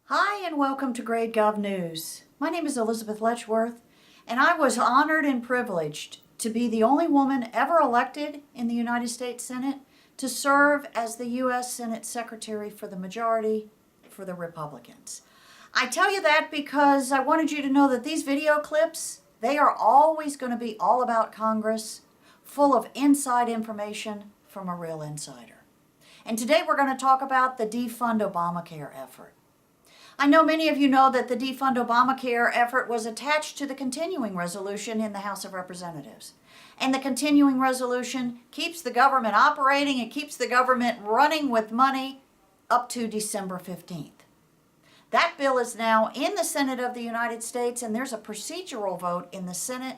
Hi and welcome to Grade Gov News. My name is Elizabeth Letchworth, and I was honored and privileged to be the only woman ever elected in the United States Senate to serve as the U.S. Senate Secretary for the majority for the Republicans. I tell you that because I wanted you to know that these video clips, they are always going to be all about Congress, full of inside information from a real insider. And today we're going to talk about the Defund ObamaCare effort. I know many of you know that the Defund ObamaCare effort was attached to the continuing resolution in the House of Representatives. And the continuing resolution keeps the government operating, it keeps the government running with money up to December 15th. That bill is now in the Senate of the United States, and there's a procedural vote in the Senate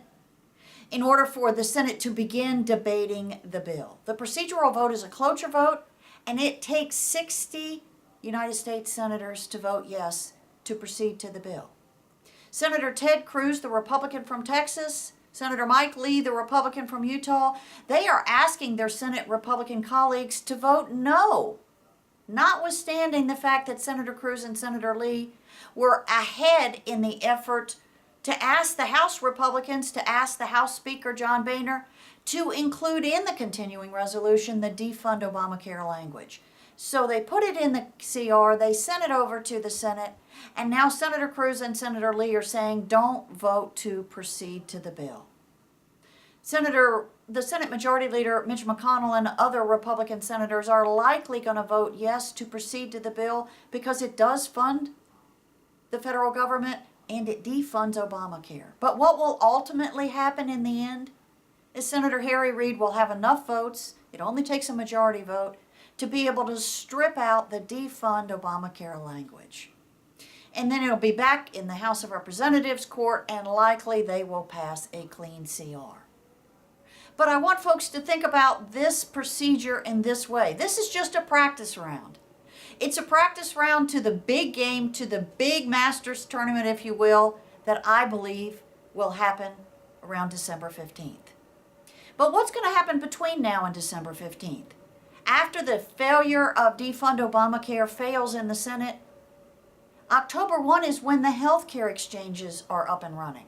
in order for the Senate to begin debating the bill. The procedural vote is a cloture vote, and it takes 60 United States senators to vote yes to proceed to the bill. Senator Ted Cruz, the Republican from Texas, Senator Mike Lee, the Republican from Utah, they are asking their Senate Republican colleagues to vote no, notwithstanding the fact that Senator Cruz and Senator Lee were ahead in the effort to ask the House Republicans, to ask the House Speaker John Boehner to include in the continuing resolution the Defund ObamaCare language. So they put it in the CR, they sent it over to the Senate, and now Senator Cruz and Senator Lee are saying don't vote to proceed to the bill. The Senate Majority Leader Mitch McConnell and other Republican senators are likely going to vote yes to proceed to the bill because it does fund the federal government and it defunds Obamacare. But what will ultimately happen in the end is Senator Harry Reid will have enough votes, it only takes a majority vote, to be able to strip out the Defund ObamaCare language. And then it'll be back in the House of Representatives court, and likely they will pass a clean CR. But I want folks to think about this procedure in this way. This is just a practice round. It's a practice round to the big game, to the big Masters tournament, if you will, that I believe will happen around December 15th. But what's going to happen between now and December 15th? After the failure of Defund ObamaCare fails in the Senate, October 1 is when the health care exchanges are up and running.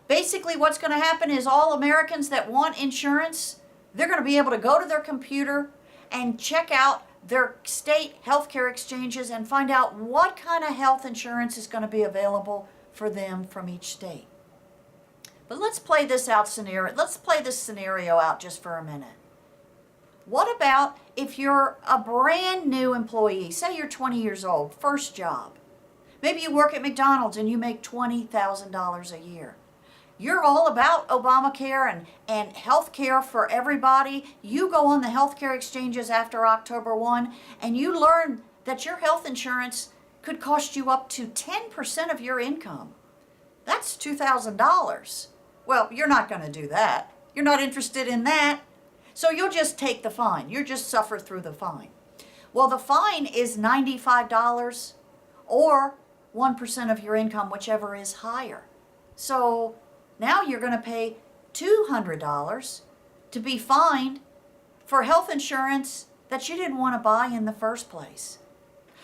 Basically, what's going to happen is all Americans that want insurance, they're going to be able to go to their computer and check out their state health care exchanges and find out what kind of health insurance is going to be available for them from each state. But let's play this scenario out just for a minute. What about if you're a brand new employee, say you're 20 years old, first job. Maybe you work at McDonald's and you make $20,000 a year. You're all about Obamacare and health care for everybody. You go on the health care exchanges after October 1 and you learn that your health insurance could cost you up to 10% of your income. That's $2,000. Well, you're not going to do that. You're not interested in that. So you'll just take the fine. You'll just suffer through the fine. Well, the fine is $95 or 1% of your income, whichever is higher. So now you're going to pay $200 to be fined for health insurance that you didn't want to buy in the first place.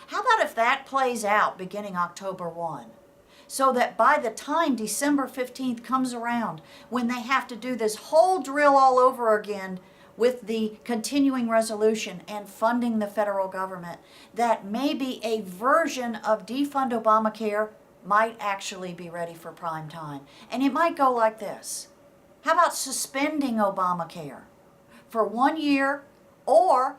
How about if that plays out beginning October 1? So that by the time December 15th comes around, when they have to do this whole drill all over again with the continuing resolution and funding the federal government, that maybe a version of Defund ObamaCare might actually be ready for prime time. And it might go like this. How about suspending Obamacare for 1 year or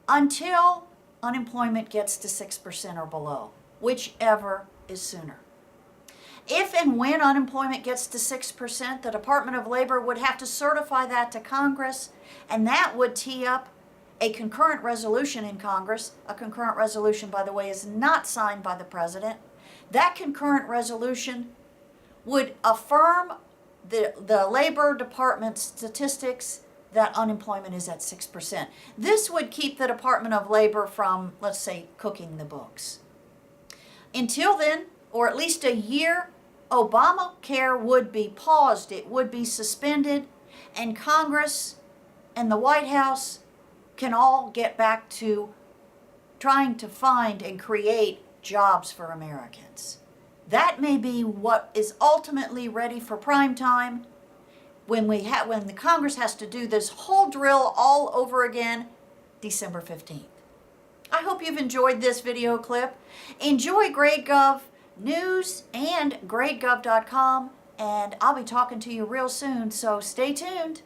until unemployment gets to 6% or below, whichever is sooner. If and when unemployment gets to 6%, the Department of Labor would have to certify that to Congress, and that would tee up a concurrent resolution in Congress. A concurrent resolution, by the way, is not signed by the President. That concurrent resolution would affirm the Labor Department's statistics that unemployment is at 6%. This would keep the Department of Labor from, let's say, cooking the books. Until then, or at least a year, Obamacare would be paused, it would be suspended, and Congress and the White House can all get back to trying to find and create jobs for Americans. That may be what is ultimately ready for prime time when the Congress has to do this whole drill all over again, December 15th. I hope you've enjoyed this video clip. Enjoy GradeGov News and gradegov.com, and I'll be talking to you real soon, so stay tuned.